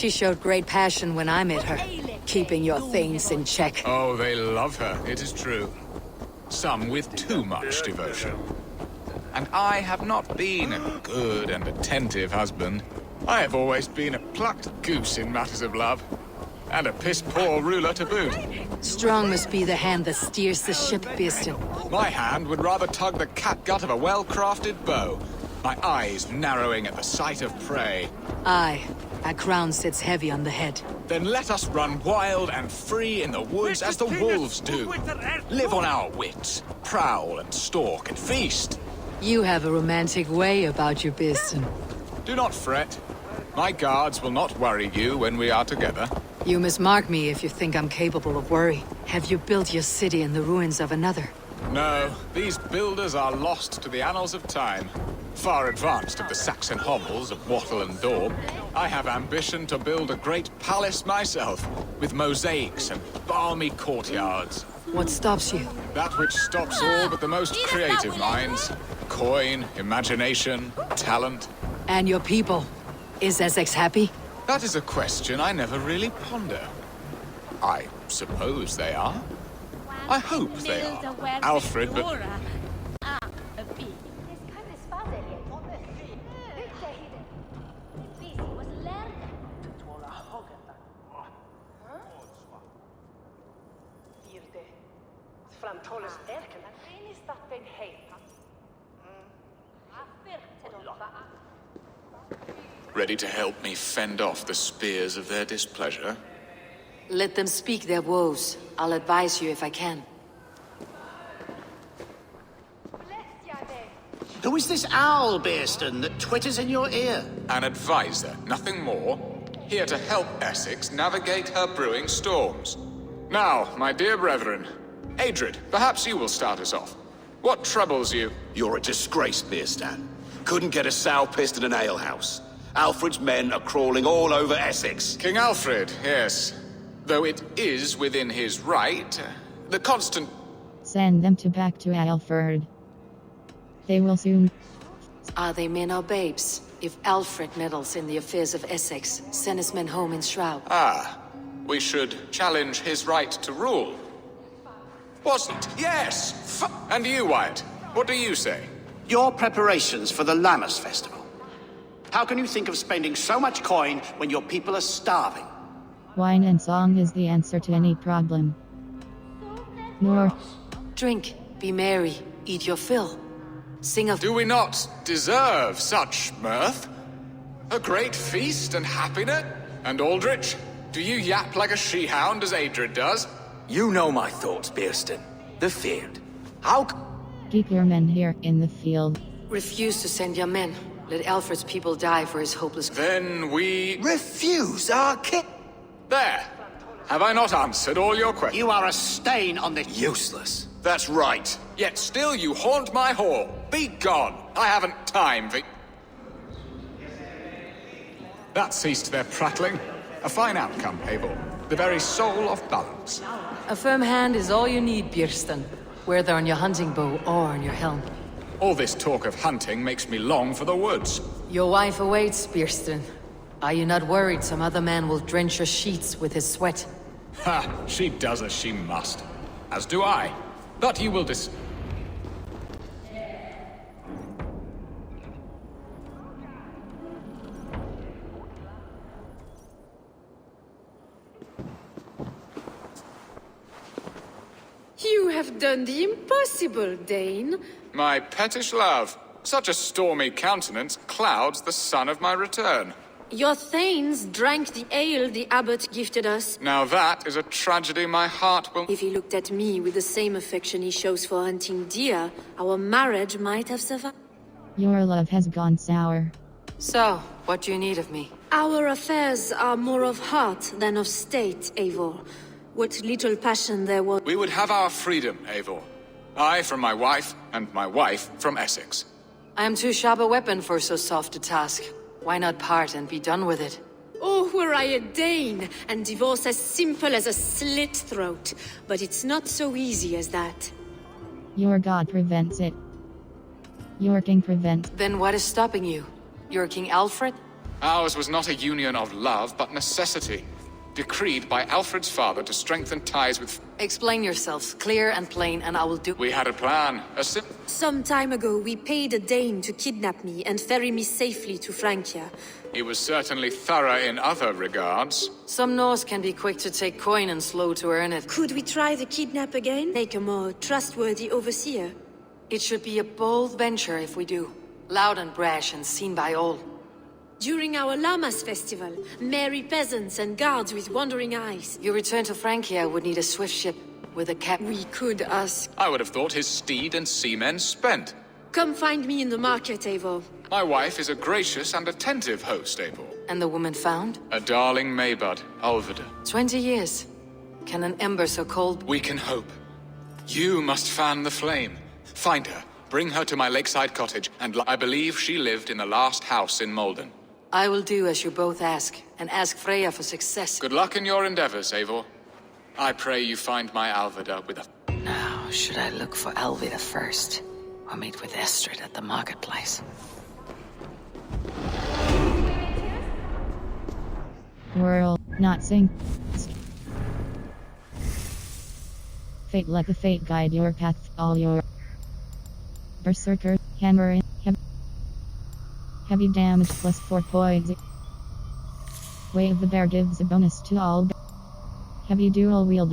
She showed great passion when I met her, keeping your things in check. Oh, they love her, it is true. Some with too much devotion. And I have not been a good and attentive husband. I have always been a plucked goose in matters of love. And a piss-poor ruler to boot. Strong must be the hand that steers the ship, Beeston. My hand would rather tug the catgut of a well-crafted bow. My eyes narrowing at the sight of prey. Aye, a crown sits heavy on the head. Then let us run wild and free in the woods as the wolves do. Live on our wits, prowl and stalk and feast. You have a romantic way about you, Beeston. Do not fret. My guards will not worry you when we are together. You must mark me if you think I'm capable of worry. Have you built your city in the ruins of another? No, these builders are lost to the annals of time. Far advanced of the Saxon hovels of Wattle and Daub. I have ambition to build a great palace myself, with mosaics and balmy courtyards. What stops you? That which stops all but the most creative minds. Coin, imagination, talent. And your people? Is Essex happy? That is a question I never really ponder. I suppose they are. I hope they are. Alfred, but... Ready to help me fend off the spears of their displeasure? Let them speak their woes. I'll advise you if I can. Who is this owl, Beeston, that twitters in your ear? An advisor, nothing more. Here to help Essex navigate her brewing storms. Now, my dear brethren, Adrid, perhaps you will start us off. What troubles you? You're a disgrace, Beerstan. Couldn't get a sow pissed in an alehouse. Alfred's men are crawling all over Essex. King Alfred, yes. Though it is within his right, the constant... Send them back to Alfred. They will soon... Are they men or babes? If Alfred meddles in the affairs of Essex, send his men home in shroud. Ah, we should challenge his right to rule. Wasn't? Yes! And you, Wyatt, what do you say? Your preparations for the Lammas festival. How can you think of spending so much coin when your people are starving? Wine and song is the answer to any problem. Nor... Drink, be merry, eat your fill. Sing of... Do we not deserve such mirth? A great feast and happiness? And Aldrich, do you yap like a she-hound as Adrid does? You know my thoughts, Beerston. The feared. How Keep your men here in the field. Refuse to send your men. Let Alfred's people die for his hopeless... Then we... refuse our king? There! Have I not answered all your questions? You are a stain on this... Useless. That's right. Yet still you haunt my hall. Be gone. I haven't time for... That ceased their prattling. A fine outcome, Abel. The very soul of balance. A firm hand is all you need, Beerston. Whether on your hunting bow or on your helm. All this talk of hunting makes me long for the woods. Your wife awaits, Beerston. Are you not worried some other man will drench your sheets with his sweat? Ha! She does as she must. As do I. But you will You have done the impossible, Dane. My pettish love. Such a stormy countenance clouds the sun of my return. Your thanes drank the ale the abbot gifted us. Now that is a tragedy my heart will... If he looked at me with the same affection he shows for hunting deer, our marriage might have survived. Your love has gone sour. So, what do you need of me? Our affairs are more of heart than of state, Eivor. What little passion there was... We would have our freedom, Eivor. I from my wife, and my wife from Essex. I am too sharp a weapon for so soft a task. Why not part and be done with it? Oh, were I a Dane, and divorce as simple as a slit throat. But it's not so easy as that. Your god prevents it. Your king prevents... Then what is stopping you? Your King Alfred? Ours was not a union of love, but necessity. Decreed by Alfred's father to strengthen ties with... Explain yourselves, clear and plain, and I will do... We had a plan, Some time ago, we paid a Dane to kidnap me and ferry me safely to Francia. He was certainly thorough in other regards. Some Norse can be quick to take coin and slow to earn it. Could we try the kidnap again? Make a more trustworthy overseer? It should be a bold venture if we do. Loud and brash and seen by all. During our Llamas festival, merry peasants and guards with wandering eyes. Your return to Francia would need a swift ship with a cap. We could ask. I would have thought his steed and seamen spent. Come find me in the market, Eivor. My wife is a gracious and attentive host, Eivor. And the woman found? A darling Maybud, Alvida. 20 years. Can an ember so cold... We can hope. You must fan the flame. Find her, bring her to my lakeside cottage, and I believe she lived in the last house in Malden. I will do as you both ask, and ask Freya for success. Good luck in your endeavors, Eivor. I pray you find my Alvida with a... Now, should I look for Alvida first? Or meet with Estrid at the marketplace? Whirl, not sing. Fate, let the fate guide your path, all your... Berserker, hammer in, heavy damage plus 4 points. Wave the bear gives a bonus to all. Heavy dual wield.